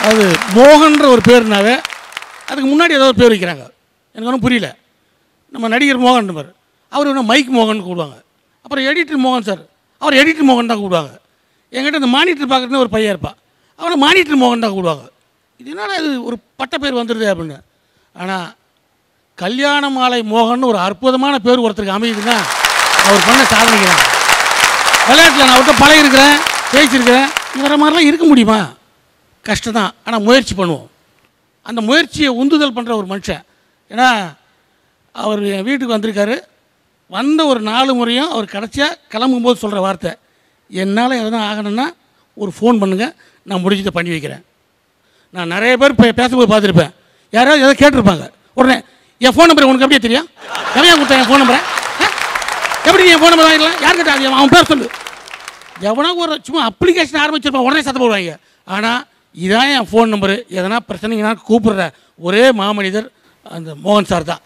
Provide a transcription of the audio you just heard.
அது மோகன்ற ஒரு பேர்னாவே அதுக்கு முன்னாடி ஏதோ ஒரு பேர் வைக்கிறாங்க, எனக்கு ஒன்றும் புரியல. நம்ம நடிகர் மோகன் பார், அவர் ஒன்று மைக் மோகன் கூப்பிடுவாங்க. அப்புறம் எடிட்டர் மோகன் சார், அவர் எடிட்டர் மோகன் தான் கூப்பிடுவாங்க. என்கிட்ட இந்த மானிட்டர் பார்க்குறதுன்னு ஒரு பையன் இருப்பான், அவனை மானிட்டர் மோகன் தான் கூப்பிடுவாங்க. இது என்னன்னா இது ஒரு பட்ட பேர் வந்துடுது அப்படின்னு. ஆனால் கல்யாண மாலை மோகன் ஒரு அற்புதமான பேர் ஒருத்தருக்கு அமையுதுன்னா அவர் பண்ண சாதனைக்கிறான். விளையாட்டில் நான் அவர்கிட்ட பழகிருக்கிறேன், பேசியிருக்கிறேன். இவர மாதிரிலாம் இருக்க முடியுமா? கஷ்டம் தான். ஆனால் முயற்சி பண்ணுவோம். அந்த முயற்சியை உந்துதல் பண்ணுற ஒரு மனுஷன். ஏன்னா அவர் என் வீட்டுக்கு வந்திருக்காரு. வந்த ஒரு 4 முறையும் அவர் கடைசியாக கிளம்பும்போது சொல்கிற வார்த்தை, என்னால் எதனா ஆகணும்னா ஒரு ஃபோன் பண்ணுங்கள், நான் முடிஞ்சதை பண்ணி வைக்கிறேன். நான் நிறைய பேர் பேசும்போது பார்த்துருப்பேன், யாராவது எதாவது கேட்டிருப்பாங்க, உடனே என் ஃபோன் நம்பர் உனக்கு அப்படியே தெரியும், நிறையா கொடுத்தேன் என் ஃபோன் நம்பரை, எப்படி என் ஃபோன் நம்பர் வாங்கிடலாம், யார் கேட்டா அவன் பேர் சொல்லு. எவனா ஒரு சும்மா அப்ளிகேஷன் ஆரம்பிச்சிருப்பான், உடனே சத்தம் போடுவாங்க. ஆனால் இதான் என் ஃபோன் நம்பரு, எதனா பிரச்சனைங்கன்னா கூப்பிடுற ஒரே மாமனிதர் அந்த மோகன் சார் தான்.